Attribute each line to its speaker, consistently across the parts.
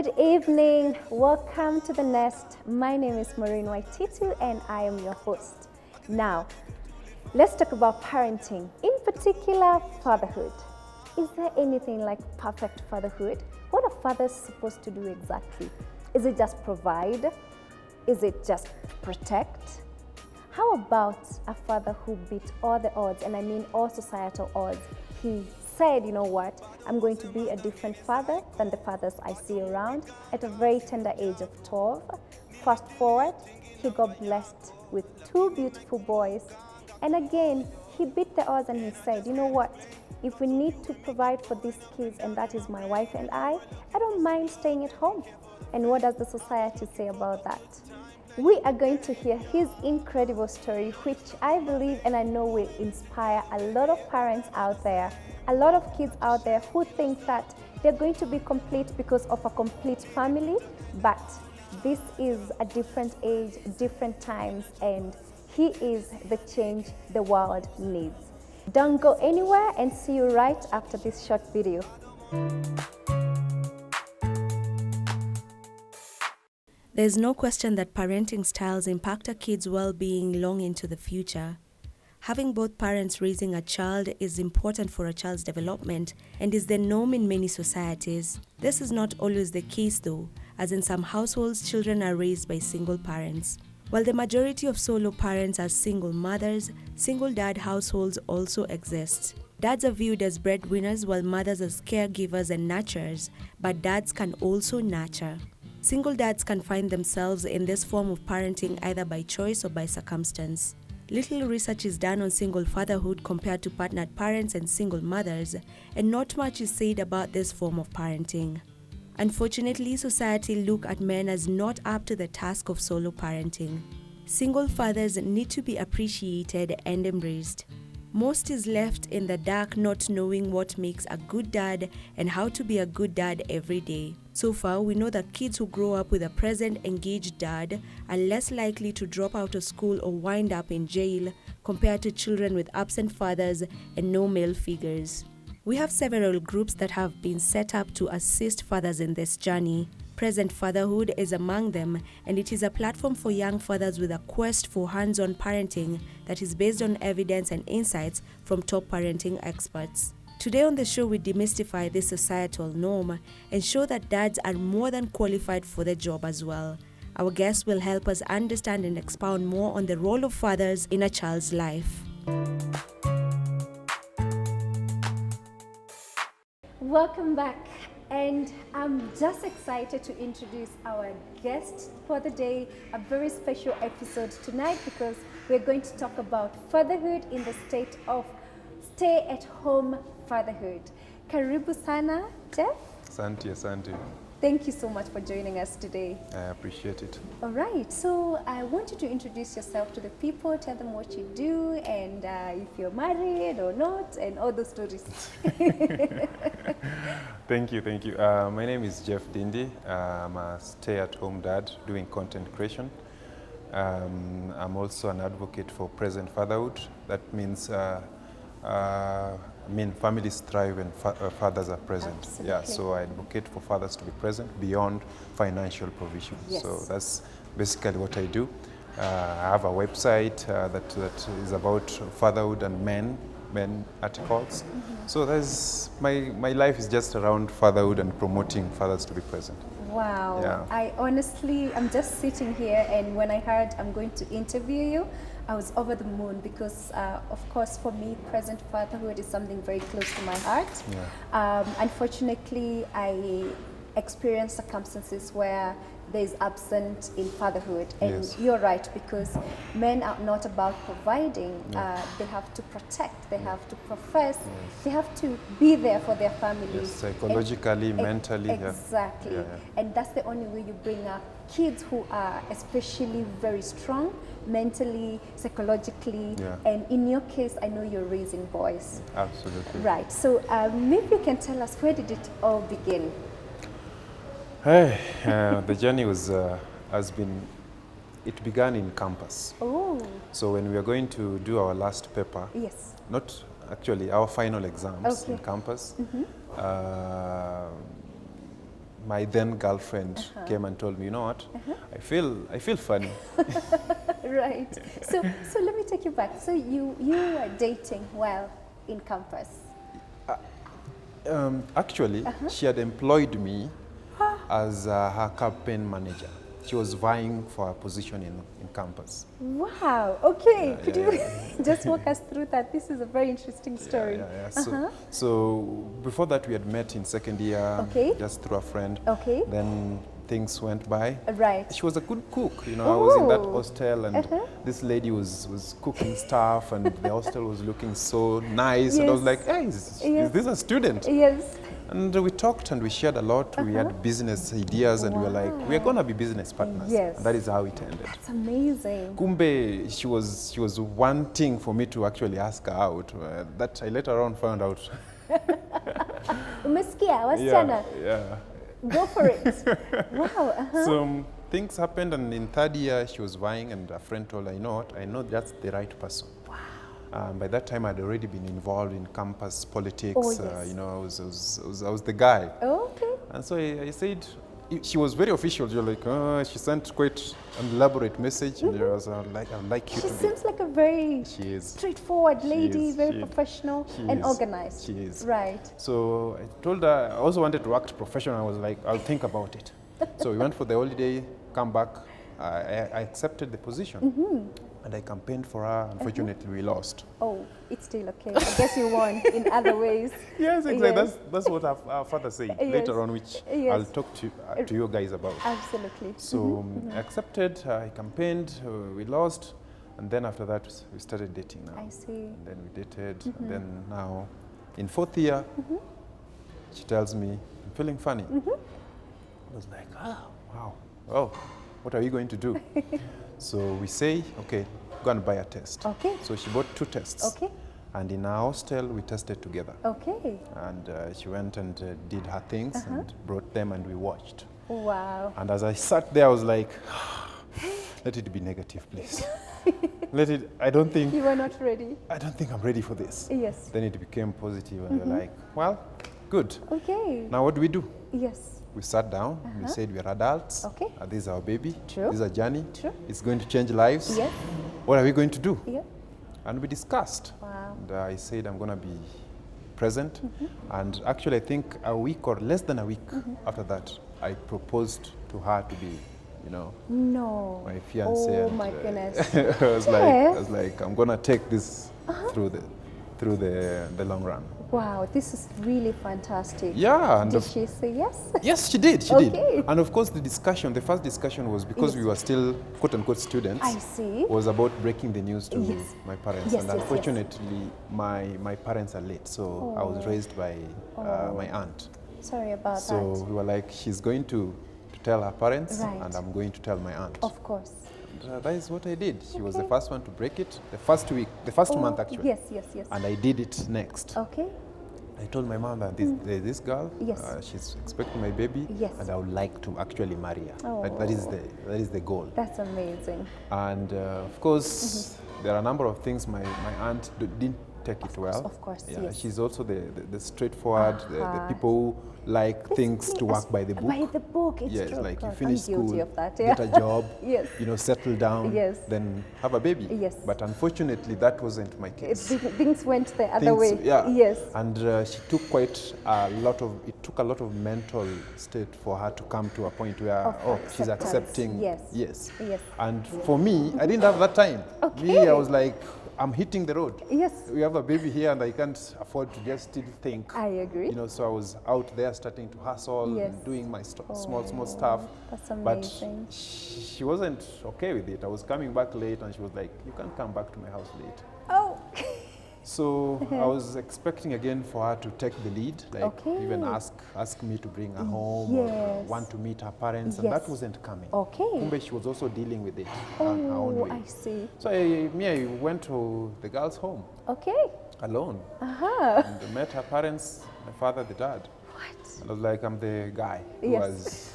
Speaker 1: Good evening. Welcome to The Nest. My name is Maureen Y254 and I am your host. Now, let's talk about parenting, in particular fatherhood. Is there anything like perfect fatherhood? What are fathers supposed to do exactly? Is it just provide? Is it just protect? How about a father who beat all the odds, and I mean all societal odds? He said, you know what, I'm going to be a different father than the fathers I see around at a very tender age of 12. Fast forward, he got blessed with 2 beautiful boys. And again, he beat the odds and he said, you know what, if we need to provide for these kids, and that is my wife and I don't mind staying at home. And what does the society say about that? We are going to hear his incredible story, which I believe and I know will inspire a lot of parents out there, a lot of kids out there who think that they're going to be complete because of a complete family, but this is a different age, different times, and he is the change the world needs. Don't go anywhere and see you right after this short video.
Speaker 2: There's no question that parenting styles impact a kid's well-being long into the future. Having both parents raising a child is important for a child's development and is the norm in many societies. This is not always the case though, as in some households children are raised by single parents. While the majority of solo parents are single mothers, single dad households also exist. Dads are viewed as breadwinners while mothers as caregivers and nurturers, but dads can also nurture. Single dads can find themselves in this form of parenting either by choice or by circumstance. Little research is done on single fatherhood compared to partnered parents and single mothers, and not much is said about this form of parenting. Unfortunately, society look at men as not up to the task of solo parenting. Single fathers need to be appreciated and embraced. Most is left in the dark, not knowing what makes a good dad and how to be a good dad every day. So far, we know that kids who grow up with a present, engaged dad are less likely to drop out of school or wind up in jail compared to children with absent fathers and no male figures. We have several groups that have been set up to assist fathers in this journey. Present Fatherhood is among them, and it is a platform for young fathers with a quest for hands-on parenting that is based on evidence and insights from top parenting experts. Today on the show, we demystify this societal norm and show that dads are more than qualified for the job as well. Our guests will help us understand and expound more on the role of fathers in a child's life.
Speaker 1: Welcome back, and I'm just excited to introduce our guest for the day, a very special episode tonight because we're going to talk about fatherhood in the state of stay-at-home fatherhood. Karibu sana, Jeff.
Speaker 3: Asante.
Speaker 1: Thank you so much for joining us today.
Speaker 3: I appreciate it.
Speaker 1: All right, so I want you to introduce yourself to the people, tell them what you do, and if you're married or not, and all those stories.
Speaker 3: Thank you. My name is Jeff Dindi. I'm a stay-at-home dad doing content creation. I'm also an advocate for present fatherhood. That means families thrive when fathers are present.
Speaker 1: Absolutely.
Speaker 3: Yeah, so I advocate for fathers to be present beyond financial provision.
Speaker 1: Yes.
Speaker 3: So that's basically what I do. I have a website that is about fatherhood and men articles.
Speaker 1: Mm-hmm.
Speaker 3: So that's my life is just around fatherhood and promoting fathers to be present.
Speaker 1: Wow.
Speaker 3: Yeah.
Speaker 1: I'm just sitting here, and when I heard I'm going to interview you, I was over the moon because, of course, for me, present fatherhood is something very close to my heart.
Speaker 3: Yeah.
Speaker 1: Unfortunately, I experienced circumstances where there's absence in fatherhood, and
Speaker 3: Yes.
Speaker 1: you're right, because men are not about providing.
Speaker 3: Yeah.
Speaker 1: They have to protect, they have to profess, they have to be there for their families.
Speaker 3: Yes, psychologically,
Speaker 1: And-
Speaker 3: mentally. Yeah.
Speaker 1: Exactly.
Speaker 3: Yeah.
Speaker 1: And that's the only way you bring up kids who are especially very strong mentally, psychologically,
Speaker 3: Yeah.
Speaker 1: and in your case, I know you're raising boys.
Speaker 3: Absolutely.
Speaker 1: Right, so maybe you can tell us, where did it all begin?
Speaker 3: Hey, the journey it began in campus.
Speaker 1: Oh,
Speaker 3: So when we were going to do our last paper,
Speaker 1: yes.
Speaker 3: not actually our final exams
Speaker 1: Okay.
Speaker 3: in campus, my then girlfriend came and told me, you know what, I feel funny.
Speaker 1: Right. So let me take you back. So you were dating while in campus.
Speaker 3: Actually, she had employed me as her campaign manager. She was vying for a position in campus.
Speaker 1: Wow. Okay. Could you just walk us through that? This is a very interesting story.
Speaker 3: So before that, we had met in second year, just through a friend.
Speaker 1: Okay.
Speaker 3: Then things went by.
Speaker 1: Right.
Speaker 3: She was a good cook. You know, I was in that hostel, and this lady was cooking stuff, and the hostel was looking so nice. And I was like, hey, is this a student?
Speaker 1: Yes.
Speaker 3: And we talked and we shared a lot. We had business ideas, and we were like, we're going to be business partners.
Speaker 1: Yes.
Speaker 3: And that is how it ended.
Speaker 1: That's amazing.
Speaker 3: Kumbe, she was wanting for me to actually ask her out. That I later on found out.
Speaker 1: Umesikia, wasichana?
Speaker 3: Yeah.
Speaker 1: Go for it. Wow.
Speaker 3: So things happened, and in third year she was vying, and a friend told her, you know what, I know that's the right person. Wow. By that time I'd already been involved in campus politics.
Speaker 1: Oh, yes.
Speaker 3: You know, I was the guy.
Speaker 1: Oh, okay.
Speaker 3: And so I said, she was very official. You're like, she sent quite an elaborate message, and I was like, I'd like you to be.
Speaker 1: She seems like a very straightforward lady, very professional and organized.
Speaker 3: She is.
Speaker 1: Right.
Speaker 3: So I told her, I also wanted to act professional. I was like, I'll think about it. So we went for the holiday, come back. I accepted the position. And I campaigned for her. Unfortunately, we lost.
Speaker 1: Oh, it's still okay. I guess you won in other ways.
Speaker 3: Yes, exactly. Yes. That's what our father said later on, which I'll talk to you guys about.
Speaker 1: Absolutely.
Speaker 3: So I accepted, I campaigned, we lost, and then after that, we started dating now.
Speaker 1: I see.
Speaker 3: And then we dated, and then now, in fourth year, she tells me, I'm feeling funny. I was like, wow, what are you going to do? So we say, okay, go and buy a test.
Speaker 1: Okay.
Speaker 3: So she bought 2 tests.
Speaker 1: Okay.
Speaker 3: And in our hostel, we tested together.
Speaker 1: Okay.
Speaker 3: And she went and did her things and brought them, and we watched.
Speaker 1: Wow.
Speaker 3: And as I sat there, I was like, let it be negative, please. I don't think.
Speaker 1: You were not ready.
Speaker 3: I don't think I'm ready for this.
Speaker 1: Yes.
Speaker 3: Then it became positive, and we're like, well, good.
Speaker 1: Okay.
Speaker 3: Now what do we do?
Speaker 1: Yes.
Speaker 3: We sat down, we said we are adults.
Speaker 1: Okay.
Speaker 3: This is our baby.
Speaker 1: True.
Speaker 3: This is a journey.
Speaker 1: True.
Speaker 3: It's going to change lives.
Speaker 1: Yes.
Speaker 3: What are we going to do?
Speaker 1: Yeah.
Speaker 3: And we discussed.
Speaker 1: Wow.
Speaker 3: And I said I'm going to be present. And actually, I think a week or less than a week after that, I proposed to her to be,
Speaker 1: No.
Speaker 3: my fiancé.
Speaker 1: Oh my goodness.
Speaker 3: I was like, I'm going to take this through the long run.
Speaker 1: Wow, this is really fantastic.
Speaker 3: Yeah. And
Speaker 1: did she say yes?
Speaker 3: Yes, she did. She
Speaker 1: Okay.
Speaker 3: did. And of course, the first discussion was because we were still quote-unquote students.
Speaker 1: I see.
Speaker 3: Was about breaking the news to my parents.
Speaker 1: Yes,
Speaker 3: and unfortunately, my parents are late. So I was raised by my aunt.
Speaker 1: Sorry about that.
Speaker 3: So we were like, she's going to tell her parents, and I'm going to tell my aunt.
Speaker 1: Of course.
Speaker 3: And that is what I did. She was the first one to break it. The first month actually.
Speaker 1: Yes.
Speaker 3: And I did it next.
Speaker 1: Okay.
Speaker 3: I told my mom that this girl, she's expecting my baby, and I would like to actually marry her.
Speaker 1: Oh.
Speaker 3: That is the goal.
Speaker 1: That's amazing.
Speaker 3: And of course, there are a number of things my aunt didn't take it well.
Speaker 1: Of course,
Speaker 3: yeah,
Speaker 1: yes.
Speaker 3: She's also the straightforward, the people who like things to work by the book.
Speaker 1: By the book, it's
Speaker 3: yes,
Speaker 1: true.
Speaker 3: like you
Speaker 1: God,
Speaker 3: finish
Speaker 1: I'm guilty
Speaker 3: school,
Speaker 1: of that,
Speaker 3: get a job,
Speaker 1: Yes.
Speaker 3: Settle down,
Speaker 1: Yes.
Speaker 3: then have a baby.
Speaker 1: Yes.
Speaker 3: But unfortunately, that wasn't my case.
Speaker 1: Things went the other way.
Speaker 3: Yeah.
Speaker 1: Yes.
Speaker 3: And she took it took a lot of mental state for her to come to a point where, she's accepting.
Speaker 1: Yes.
Speaker 3: And for me, I didn't have that time.
Speaker 1: Okay.
Speaker 3: Me, I was like, I'm hitting the road.
Speaker 1: Yes.
Speaker 3: We have a baby here, and I can't afford to just still think.
Speaker 1: I agree.
Speaker 3: So I was out there starting to hustle and doing my small stuff.
Speaker 1: That's amazing.
Speaker 3: But she wasn't okay with it. I was coming back late, and she was like, you can't come back to my house late.
Speaker 1: Oh.
Speaker 3: So I was expecting again for her to take the lead, even ask me to bring her home, or want to meet her parents, and that wasn't coming.
Speaker 1: Okay.
Speaker 3: Kumbe, she was also dealing with it on her own way.
Speaker 1: I see.
Speaker 3: So I went to the girl's home.
Speaker 1: Okay.
Speaker 3: Alone.
Speaker 1: Uh-huh.
Speaker 3: And I met her parents, my father, the dad.
Speaker 1: What?
Speaker 3: And I was like, I'm the guy who was...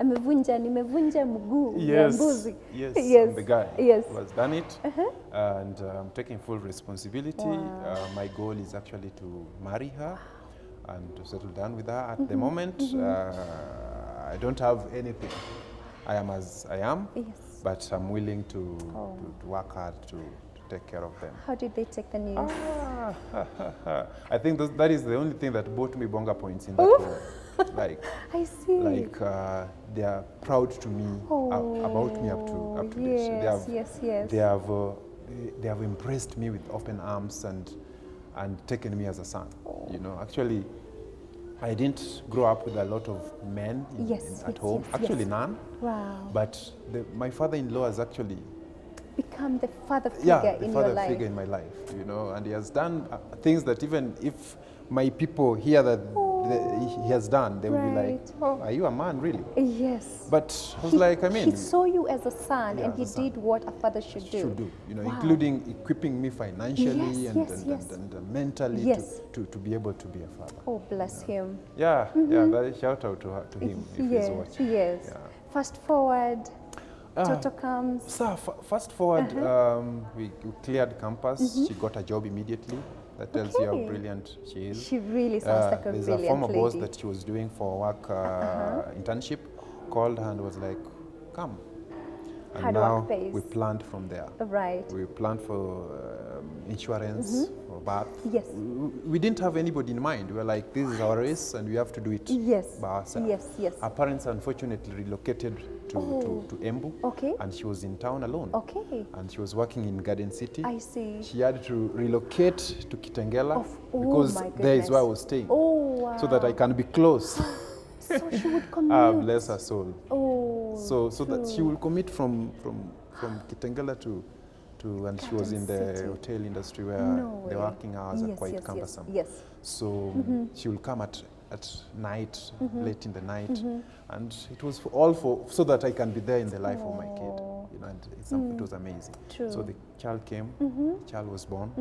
Speaker 1: nimevunja mguu ya mbuzi.
Speaker 3: Yes,
Speaker 1: Yes.
Speaker 3: I'm the guy
Speaker 1: Yes.
Speaker 3: who has done it, and I'm taking full responsibility. My goal is actually to marry her, and to settle down with her. At the moment, I don't have anything. I am as I am, but I'm willing to work hard to take care of them.
Speaker 1: How did they take the news?
Speaker 3: I think that is the only thing that brought me bonga points in that home. Like,
Speaker 1: I see.
Speaker 3: Like they are proud to me about me up to this. They have embraced me with open arms and taken me as a son. You know, actually, I didn't grow up with a lot of men at home. Actually, none.
Speaker 1: Wow.
Speaker 3: But my father-in-law has actually
Speaker 1: become the father figure in your life.
Speaker 3: Father figure in my life, you know, and he has done things that even if my people hear that he has done, they will be like, "Oh, are you a man, really?"
Speaker 1: Yes.
Speaker 3: But I was like, I mean,
Speaker 1: he saw you as a son, and he did what a father should do.
Speaker 3: You know, including equipping me financially and mentally to be able to be a father.
Speaker 1: Oh, bless him.
Speaker 3: Yeah, that shout out to him if he's watching.
Speaker 1: Yes.
Speaker 3: Yeah.
Speaker 1: Fast forward. Toto comes.
Speaker 3: So fast forward, we cleared campus. She got a job immediately. That tells you how brilliant she is.
Speaker 1: She really sounds like a brilliant lady.
Speaker 3: There's a former boss that she was doing for work internship, called her and was like, "Come." And
Speaker 1: hard
Speaker 3: now
Speaker 1: work pays.
Speaker 3: we planned from there.
Speaker 1: Right.
Speaker 3: We planned for insurance, for birth.
Speaker 1: Yes.
Speaker 3: We didn't have anybody in mind. We were like, this is our race and we have to do it by ourselves.
Speaker 1: Yes.
Speaker 3: Our parents unfortunately relocated to Embu.
Speaker 1: Okay.
Speaker 3: And she was in town alone.
Speaker 1: Okay.
Speaker 3: And she was working in Garden City.
Speaker 1: I see.
Speaker 3: She had to relocate to Kitengela because
Speaker 1: my
Speaker 3: there is where I
Speaker 1: goodness.
Speaker 3: was staying.
Speaker 1: Oh, wow.
Speaker 3: So that I can be close.
Speaker 1: So she would commute.
Speaker 3: Bless her soul.
Speaker 1: Oh,
Speaker 3: so that she will commit from Kitengela to and she was in the hotel industry where the working hours are quite cumbersome.
Speaker 1: Yes.
Speaker 3: So she will come at night, late in the night, and it was all so that I can be there in the life of my kid. You know, and it was amazing.
Speaker 1: True.
Speaker 3: So the child came, the child was born,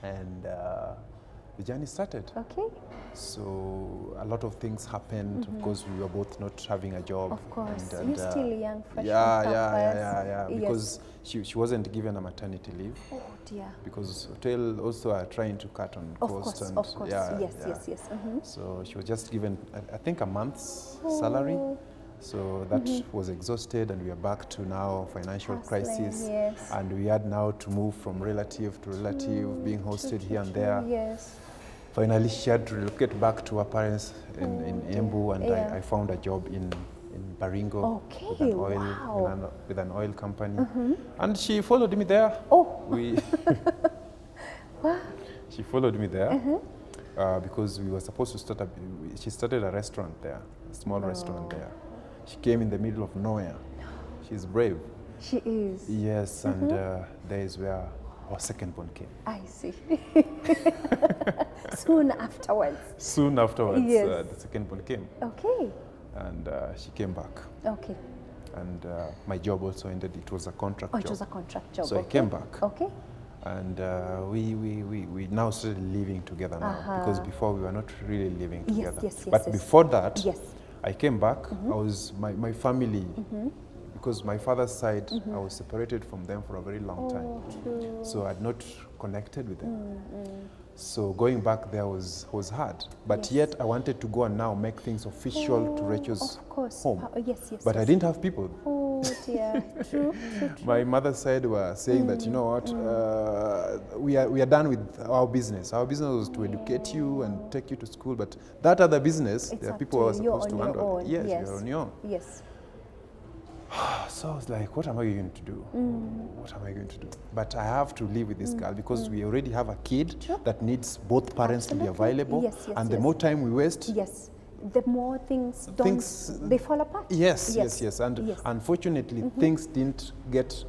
Speaker 3: and the journey started.
Speaker 1: Okay.
Speaker 3: So a lot of things happened. Of course, we were both not having a job.
Speaker 1: Of course.
Speaker 3: And,
Speaker 1: You're still young, fresh
Speaker 3: Yeah. Because she wasn't given a maternity leave.
Speaker 1: Oh dear.
Speaker 3: Because hotel also are trying to cut on cost.
Speaker 1: Of course. Yes.
Speaker 3: So she was just given, I think, a month's salary. So that was exhausted, and we are back to now financial crisis.
Speaker 1: Yes.
Speaker 3: And we had now to move from relative to relative, being hosted here and there.
Speaker 1: Yes.
Speaker 3: Finally, she had to relocate back to her parents in Embu, and I found a job in Baringo with an oil company. And she followed me there. She followed me there because we were supposed to start she started a restaurant there, a small restaurant there. She came in the middle of nowhere. She's brave.
Speaker 1: She is.
Speaker 3: Yes, and there is where our second born came.
Speaker 1: I see. Soon afterwards.
Speaker 3: The second born came.
Speaker 1: Okay.
Speaker 3: And she came back.
Speaker 1: Okay.
Speaker 3: And my job also ended. It was a contract job.
Speaker 1: It was a contract job.
Speaker 3: So I came back.
Speaker 1: Okay.
Speaker 3: And we now started living together now, because before we were not really living together.
Speaker 1: Yes.
Speaker 3: But before that, I came back. I was my family, because my father's side, I was separated from them for a very long time.
Speaker 1: True.
Speaker 3: So I had not connected with them. So going back there was hard. But yet I wanted to go and now make things official to Rachel's home. But I didn't have people.
Speaker 1: Oh dear. True.
Speaker 3: My mother's side were saying that, you know what, we are done with our business. Our business was to educate you and take you to school, but that other business, there are people who are supposed to handle. Yes, you're on your own.
Speaker 1: Yes.
Speaker 3: So I was like, what am I going to do? What am I going to do? But I have to live with this girl because we already have a kid that needs both parents to be available. And the more time we waste,
Speaker 1: the more things they fall apart.
Speaker 3: Yes. And unfortunately, things didn't get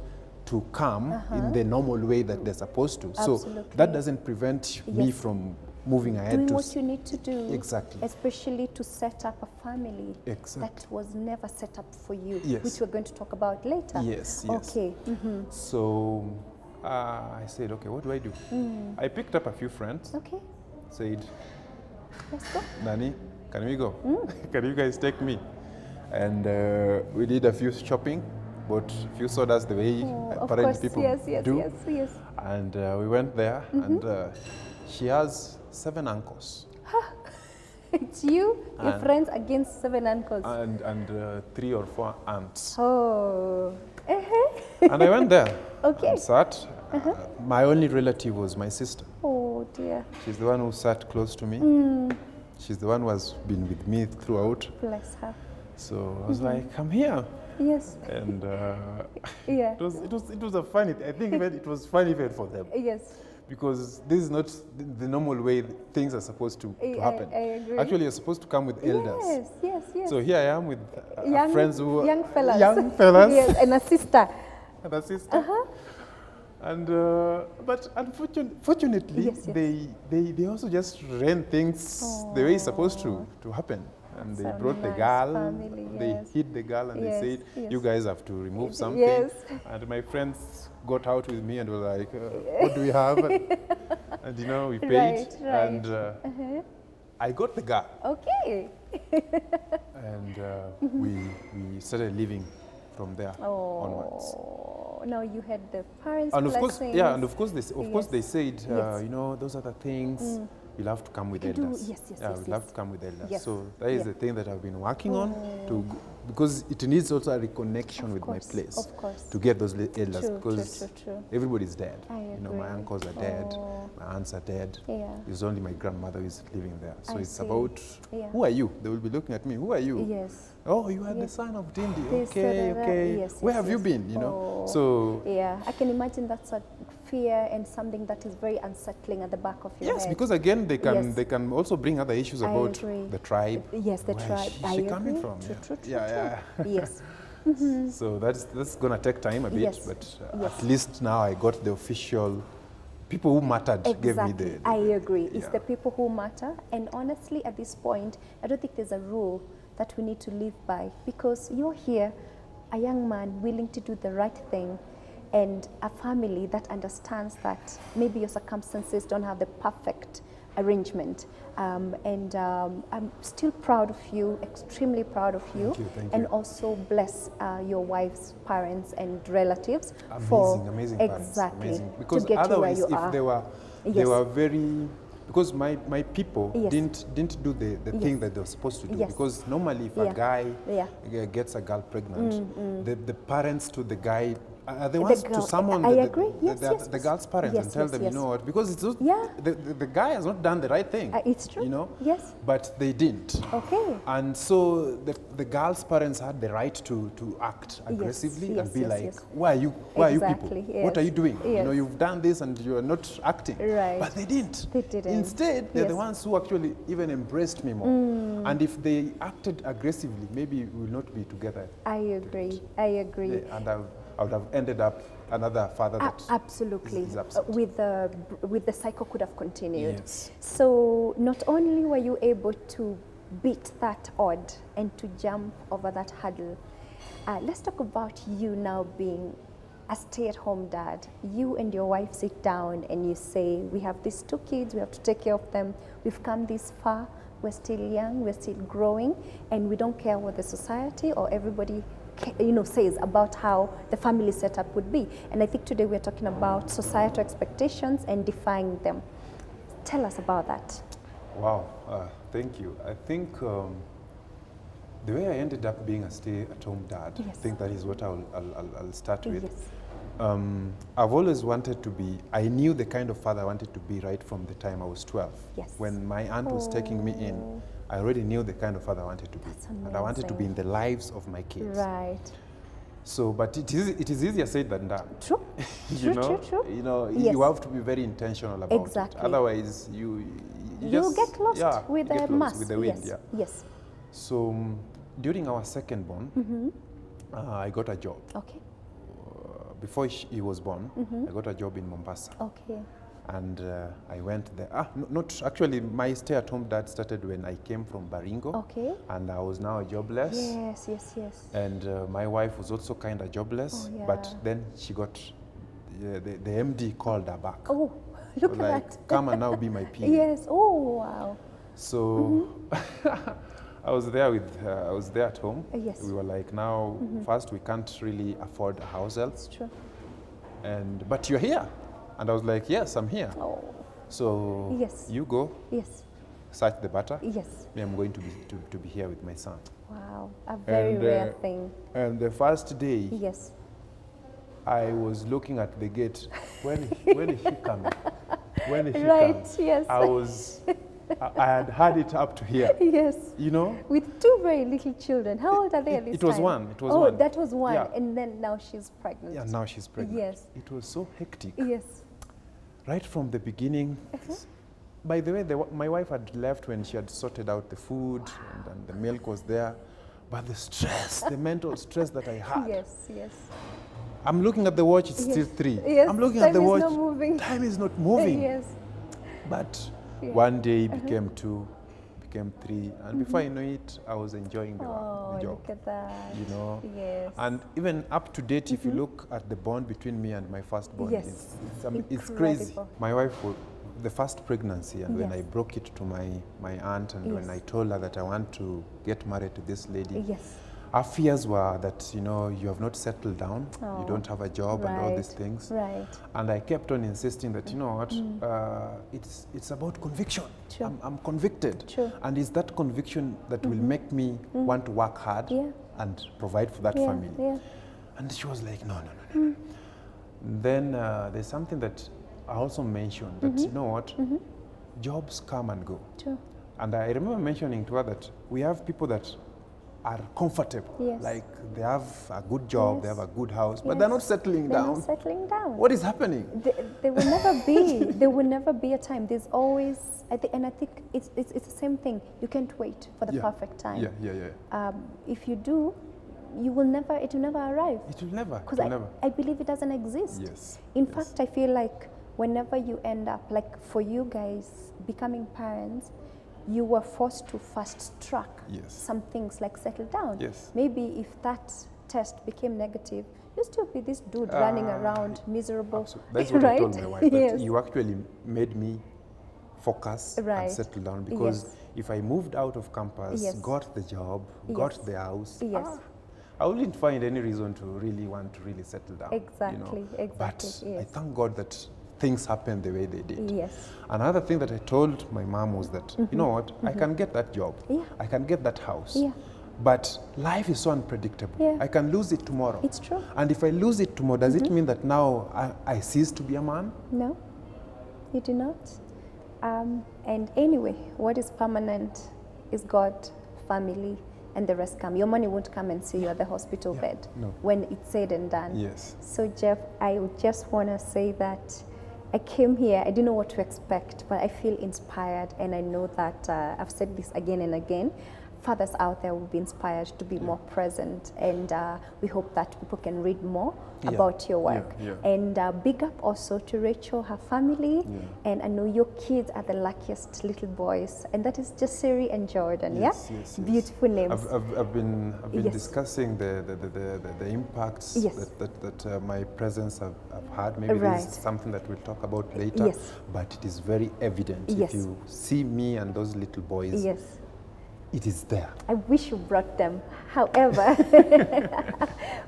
Speaker 3: to come in the normal way that they're supposed to. So that doesn't prevent me from moving ahead.
Speaker 1: Doing what you need to do.
Speaker 3: Exactly.
Speaker 1: Especially to set up a family that was never set up for you, which we're going to talk about later.
Speaker 3: Yes.
Speaker 1: Okay.
Speaker 3: So I said, okay, what do I do? I picked up a few friends.
Speaker 1: Okay.
Speaker 3: Said,
Speaker 1: let's go.
Speaker 3: Nani, can we go? Can you guys take me? And we did a few shopping, bought a few sodas the way apparently people do.
Speaker 1: Yes.
Speaker 3: And we went there, and she has 7 uncles.
Speaker 1: It's you, your
Speaker 3: And-
Speaker 1: friends against 7 uncles.
Speaker 3: and 3 or 4 aunts.
Speaker 1: Oh.
Speaker 3: And I went there.
Speaker 1: Okay.
Speaker 3: And sat. My only relative was my sister.
Speaker 1: Oh dear.
Speaker 3: She's the one who sat close to me. She's the one who has been with me throughout.
Speaker 1: Bless her.
Speaker 3: So I was like, I'm here.
Speaker 1: Yes.
Speaker 3: And
Speaker 1: Yeah.
Speaker 3: it was a funny, I think even it was funny even for them.
Speaker 1: Yes.
Speaker 3: Because this is not the normal way things are supposed to happen.
Speaker 1: I agree.
Speaker 3: Actually, you're supposed to come with elders.
Speaker 1: Yes, yes, yes.
Speaker 3: So here I am with
Speaker 1: young,
Speaker 3: friends who
Speaker 1: young fellas.
Speaker 3: Young fellas.
Speaker 1: Yes, and a sister.
Speaker 3: And a sister. And but fortunately,
Speaker 1: Yes, yes.
Speaker 3: they also just ran things the way it's supposed to happen. And they
Speaker 1: Some
Speaker 3: brought the
Speaker 1: nice
Speaker 3: girl,
Speaker 1: family,
Speaker 3: they
Speaker 1: yes.
Speaker 3: hid the girl, and
Speaker 1: Yes,
Speaker 3: they said,
Speaker 1: yes.
Speaker 3: you guys have to remove something.
Speaker 1: Yes.
Speaker 3: And my friends got out with me and were like, what do we have? And you know, we paid.
Speaker 1: Right.
Speaker 3: And I got the girl.
Speaker 1: Okay.
Speaker 3: And we started living from there onwards.
Speaker 1: Oh, now you had the parents'
Speaker 3: And of course,
Speaker 1: blessings.
Speaker 3: yeah, and of course they said,
Speaker 1: Yes.
Speaker 3: you know, those are the things you'll have to come with
Speaker 1: You do,
Speaker 3: elders.
Speaker 1: yes, yes,
Speaker 3: yeah,
Speaker 1: yes,
Speaker 3: we'll
Speaker 1: yes.
Speaker 3: have to come with elders.
Speaker 1: Yes.
Speaker 3: So that is
Speaker 1: Yeah.
Speaker 3: the thing that I've been working on because it needs also a reconnection with my place
Speaker 1: Of course.
Speaker 3: to get those elders
Speaker 1: True,
Speaker 3: because
Speaker 1: true.
Speaker 3: everybody's dead.
Speaker 1: I
Speaker 3: You know, my
Speaker 1: agree.
Speaker 3: uncles are dead,
Speaker 1: Oh.
Speaker 3: my aunts are dead.
Speaker 1: Yeah.
Speaker 3: It's only my grandmother who is living there. So
Speaker 1: I
Speaker 3: it's
Speaker 1: see.
Speaker 3: about
Speaker 1: Yeah.
Speaker 3: who are you? They will be looking at me. Who are you?
Speaker 1: Yes.
Speaker 3: Oh, you are the
Speaker 1: Yes.
Speaker 3: son of Dindi.
Speaker 1: This,
Speaker 3: Okay, okay.
Speaker 1: yes,
Speaker 3: Where
Speaker 1: yes,
Speaker 3: have you
Speaker 1: yes.
Speaker 3: been? You know.
Speaker 1: Oh.
Speaker 3: So
Speaker 1: Yeah, I can imagine that's a fear and something that is very unsettling at the back of your
Speaker 3: yes,
Speaker 1: head.
Speaker 3: because again
Speaker 1: Yes.
Speaker 3: they can also bring other issues
Speaker 1: I
Speaker 3: about
Speaker 1: agree.
Speaker 3: the tribe.
Speaker 1: Yes, the
Speaker 3: Where
Speaker 1: tribe.
Speaker 3: is she coming
Speaker 1: agree.
Speaker 3: from?
Speaker 1: True,
Speaker 3: Yeah.
Speaker 1: true, true,
Speaker 3: Yeah,
Speaker 1: true. Yes.
Speaker 3: So that's gonna take time a bit,
Speaker 1: Yes.
Speaker 3: but
Speaker 1: Yes.
Speaker 3: at least now I got the official people who mattered gave me the.
Speaker 1: I agree. It's
Speaker 3: yeah.
Speaker 1: the people who matter. And honestly, at this point, I don't think there's a rule that we need to live by because you're here, a young man willing to do the right thing, and a family that understands that maybe your circumstances don't have the perfect arrangement. I'm still proud of you, extremely proud of you.
Speaker 3: Thank
Speaker 1: and
Speaker 3: you.
Speaker 1: also bless your wife's parents and relatives
Speaker 3: Amazing,
Speaker 1: for
Speaker 3: amazing parents,
Speaker 1: exactly
Speaker 3: amazing. Because
Speaker 1: to get you where
Speaker 3: otherwise,
Speaker 1: you
Speaker 3: if
Speaker 1: are.
Speaker 3: they
Speaker 1: Yes.
Speaker 3: were very. Because my people
Speaker 1: Yes.
Speaker 3: didn't do the
Speaker 1: Yes.
Speaker 3: thing that they were supposed to do.
Speaker 1: Yes.
Speaker 3: Because normally, if
Speaker 1: Yeah.
Speaker 3: a guy
Speaker 1: Yeah.
Speaker 3: gets a girl pregnant, the parents to the guy are the
Speaker 1: The
Speaker 3: ones
Speaker 1: girl-
Speaker 3: to summon
Speaker 1: I
Speaker 3: the,
Speaker 1: agree. Yes, yes,
Speaker 3: the
Speaker 1: yes.
Speaker 3: girl's parents
Speaker 1: Yes,
Speaker 3: and tell
Speaker 1: yes,
Speaker 3: them,
Speaker 1: yes.
Speaker 3: you know what, because it's just,
Speaker 1: Yeah.
Speaker 3: the guy has not done the right thing.
Speaker 1: It's true.
Speaker 3: You know?
Speaker 1: Yes.
Speaker 3: But they didn't.
Speaker 1: Okay.
Speaker 3: And so the girl's parents had the right to act aggressively
Speaker 1: yes,
Speaker 3: and be
Speaker 1: yes,
Speaker 3: like,
Speaker 1: yes.
Speaker 3: where are you
Speaker 1: Exactly,
Speaker 3: people? What are
Speaker 1: yes,
Speaker 3: you doing? You know,
Speaker 1: yes.
Speaker 3: you've done this and you are not acting.
Speaker 1: Right.
Speaker 3: But they didn't.
Speaker 1: They didn't.
Speaker 3: Instead, they're the
Speaker 1: Yes.
Speaker 3: ones who actually even embraced me more. And if they acted aggressively, maybe we will not be together.
Speaker 1: I agree. I agree.
Speaker 3: And I would have ended up another father that
Speaker 1: Absolutely.
Speaker 3: is absent.
Speaker 1: With the cycle could have continued.
Speaker 3: Yes.
Speaker 1: So not only were you able to beat that odd and to jump over that hurdle, let's talk about you now being a stay-at-home dad. You and your wife sit down and you say, we have these 2 kids, we have to take care of them. We've come this far, we're still young, we're still growing, and we don't care what the society or everybody says about how the family setup would be. And I think today we're talking about societal expectations and defying them. Tell us about that.
Speaker 3: Wow, thank you. I think the way I ended up being a stay-at-home dad, I
Speaker 1: Yes.
Speaker 3: think that is what I'll start with.
Speaker 1: Yes.
Speaker 3: I've always wanted to be, I knew the kind of father I wanted to be right from the time I was 12.
Speaker 1: Yes.
Speaker 3: When my aunt was taking me in, I already knew the kind of father I wanted to be.
Speaker 1: That's
Speaker 3: And I wanted to be in the lives of my kids.
Speaker 1: Right.
Speaker 3: So, but it is easier said than done.
Speaker 1: True.
Speaker 3: You know,
Speaker 1: True.
Speaker 3: You know,
Speaker 1: Yes.
Speaker 3: you have to be very intentional about
Speaker 1: Exactly.
Speaker 3: it. Otherwise, you
Speaker 1: You'll
Speaker 3: just,
Speaker 1: get lost
Speaker 3: yeah,
Speaker 1: with
Speaker 3: you get
Speaker 1: the
Speaker 3: lost
Speaker 1: mass.
Speaker 3: with the wind.
Speaker 1: Yes.
Speaker 3: Yeah.
Speaker 1: Yes.
Speaker 3: So during our second born, I got a job.
Speaker 1: Okay.
Speaker 3: Before he was born, I got a job in Mombasa.
Speaker 1: Okay.
Speaker 3: And I went there. Not actually, my stay-at-home dad started when I came from Baringo.
Speaker 1: Okay.
Speaker 3: And I was now jobless.
Speaker 1: Yes.
Speaker 3: And my wife was also kind of jobless.
Speaker 1: Oh, yeah.
Speaker 3: But then she got, the MD called her back.
Speaker 1: Oh, look at
Speaker 3: Like,
Speaker 1: that.
Speaker 3: come and now be my PA.
Speaker 1: Yes. Oh, wow.
Speaker 3: So I was there at home.
Speaker 1: Yes.
Speaker 3: We were like, now, first we can't really afford a house help.
Speaker 1: It's true.
Speaker 3: But you're here. And I was like, yes, I'm here.
Speaker 1: Oh,
Speaker 3: So
Speaker 1: Yes.
Speaker 3: you go.
Speaker 1: yes.
Speaker 3: search the butter.
Speaker 1: Yes.
Speaker 3: Me, I'm going to be here with my son.
Speaker 1: Wow, a very rare thing.
Speaker 3: And the first day,
Speaker 1: Yes.
Speaker 3: I was looking at the gate. When is he coming? When is he
Speaker 1: Right,
Speaker 3: coming?
Speaker 1: yes.
Speaker 3: I had it up to here.
Speaker 1: Yes.
Speaker 3: You know?
Speaker 1: With two very little children. How old are they at this
Speaker 3: It was
Speaker 1: time?
Speaker 3: one. It was
Speaker 1: oh,
Speaker 3: one.
Speaker 1: that was one.
Speaker 3: Yeah.
Speaker 1: And then now she's pregnant.
Speaker 3: Yeah, now she's pregnant.
Speaker 1: Yes.
Speaker 3: It was so hectic.
Speaker 1: Yes.
Speaker 3: Right from the beginning. By the way, my wife had left when she had sorted out the food and the milk was there. But the stress, the mental stress that I had.
Speaker 1: Yes, yes.
Speaker 3: I'm looking at the watch, it's still 3.
Speaker 1: Yes,
Speaker 3: I'm looking at the watch.
Speaker 1: Time is not moving.
Speaker 3: Time is not moving.
Speaker 1: Yes.
Speaker 3: But
Speaker 1: Yeah.
Speaker 3: one day became 2, became 3. And before I know it, I was enjoying the job.
Speaker 1: Look at that.
Speaker 3: You know?
Speaker 1: Yes.
Speaker 3: And even up to date, if you look at the bond between me and my firstborn,
Speaker 1: Yes.
Speaker 3: it's crazy.
Speaker 1: Incredible.
Speaker 3: My wife, the first pregnancy, and when
Speaker 1: Yes.
Speaker 3: I broke it to my aunt, and when
Speaker 1: Yes.
Speaker 3: I told her that I want to get married to this lady,
Speaker 1: Yes.
Speaker 3: our fears were that, you have not settled down,
Speaker 1: Oh,
Speaker 3: you don't have a job and all these
Speaker 1: right,
Speaker 3: things.
Speaker 1: Right.
Speaker 3: And I kept on insisting that, you know what, it's about conviction.
Speaker 1: Sure.
Speaker 3: I'm convicted.
Speaker 1: Sure.
Speaker 3: And it's that conviction that will make me want to work hard
Speaker 1: Yeah.
Speaker 3: and provide for that
Speaker 1: Yeah,
Speaker 3: family.
Speaker 1: yeah.
Speaker 3: And she was like, no. Then there's something that I also mentioned, that, you know what, jobs come and go.
Speaker 1: Sure.
Speaker 3: And I remember mentioning to her that we have people that are comfortable.
Speaker 1: Yes.
Speaker 3: Like they have a good job, they
Speaker 1: Yes.
Speaker 3: have a good house, but
Speaker 1: Yes.
Speaker 3: they're not settling
Speaker 1: They're
Speaker 3: down.
Speaker 1: not settling down.
Speaker 3: What is happening?
Speaker 1: There will never be. There will never be a time. There's always, and I think it's the same thing. You can't wait for the
Speaker 3: Yeah.
Speaker 1: perfect time.
Speaker 3: Yeah.
Speaker 1: If you do, you will never. It will never arrive.
Speaker 3: It will never.
Speaker 1: Because
Speaker 3: It will never.
Speaker 1: I believe it doesn't exist.
Speaker 3: Yes.
Speaker 1: In
Speaker 3: yes.
Speaker 1: fact, I feel like whenever you end up, like for you guys becoming parents, you were forced to fast track
Speaker 3: Yes.
Speaker 1: some things, like settle down.
Speaker 3: Yes.
Speaker 1: Maybe if that test became negative, you'd still be this dude running around miserable.
Speaker 3: Absolutely. That's what
Speaker 1: right?
Speaker 3: I told my wife. That
Speaker 1: Yes.
Speaker 3: you actually made me focus
Speaker 1: Right.
Speaker 3: and settle down, because
Speaker 1: Yes.
Speaker 3: if I moved out of campus,
Speaker 1: Yes.
Speaker 3: got the job, got
Speaker 1: Yes.
Speaker 3: the house,
Speaker 1: Yes.
Speaker 3: I wouldn't find any reason to really want to settle down.
Speaker 1: Exactly, exactly,
Speaker 3: But I
Speaker 1: yes.
Speaker 3: thank God that things happened the way they did.
Speaker 1: Yes.
Speaker 3: Another thing that I told my mom was that, you know what, I can get that job,
Speaker 1: Yeah.
Speaker 3: I can get that house,
Speaker 1: Yeah.
Speaker 3: but life is so unpredictable.
Speaker 1: Yeah.
Speaker 3: I can lose it tomorrow.
Speaker 1: It's true.
Speaker 3: And if I lose it tomorrow, does it mean that now I cease to be a man?
Speaker 1: No, you do not. And anyway, what is permanent is God, family, and the rest come. Your money won't come and see you at the hospital
Speaker 3: Yeah,
Speaker 1: bed
Speaker 3: no.
Speaker 1: when it's said and done.
Speaker 3: Yes.
Speaker 1: So Jeff, I would just want to say that I came here, I didn't know what to expect, but I feel inspired, and I know that I've said this again and again. Fathers out there will be inspired to be more present, and we hope that people can read more
Speaker 3: Yeah.
Speaker 1: about your work.
Speaker 3: Yeah.
Speaker 1: And big up also to Rachel, her family,
Speaker 3: Yeah.
Speaker 1: and I know your kids are the luckiest little boys, and that is just Siri and Jordan.
Speaker 3: Yes,
Speaker 1: Yeah,
Speaker 3: yes, yes.
Speaker 1: beautiful names.
Speaker 3: I've been
Speaker 1: Yes.
Speaker 3: discussing the impacts
Speaker 1: Yes.
Speaker 3: that my presence have had. Maybe
Speaker 1: Right.
Speaker 3: this is something that we'll talk about later.
Speaker 1: Yes.
Speaker 3: But it is very evident.
Speaker 1: Yes.
Speaker 3: If you see me and those little boys,
Speaker 1: Yes.
Speaker 3: it is there.
Speaker 1: I wish you brought them. However,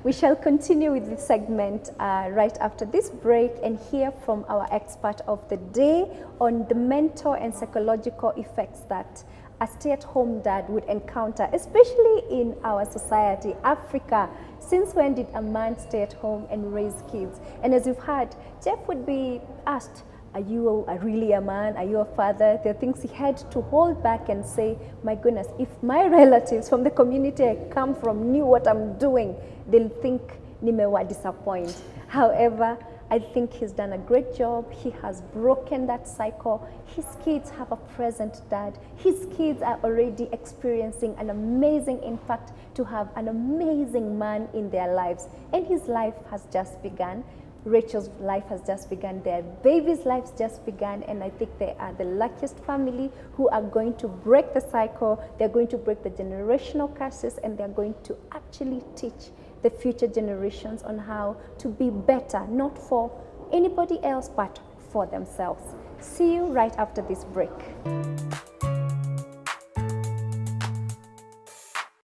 Speaker 1: we shall continue with this segment right after this break and hear from our expert of the day on the mental and psychological effects that a stay-at-home dad would encounter, especially in our society, Africa. Since when did a man stay at home and raise kids? And as you've heard, Jeff would be asked, are you really a man? Are you a father? There are things he had to hold back and say, my goodness, if my relatives from the community I come from knew what I'm doing, they'll think nimewa disappoint. However, I think he's done a great job. He has broken that cycle. His kids have a present dad. His kids are already experiencing an amazing impact to have an amazing man in their lives. And his life has just begun. Rachel's life has just begun, their baby's lives just begun, and I think they are the luckiest family who are going to break the cycle, they're going to break the generational curses, and they're going to actually teach the future generations on how to be better, not for anybody else, but for themselves. See you right after this break.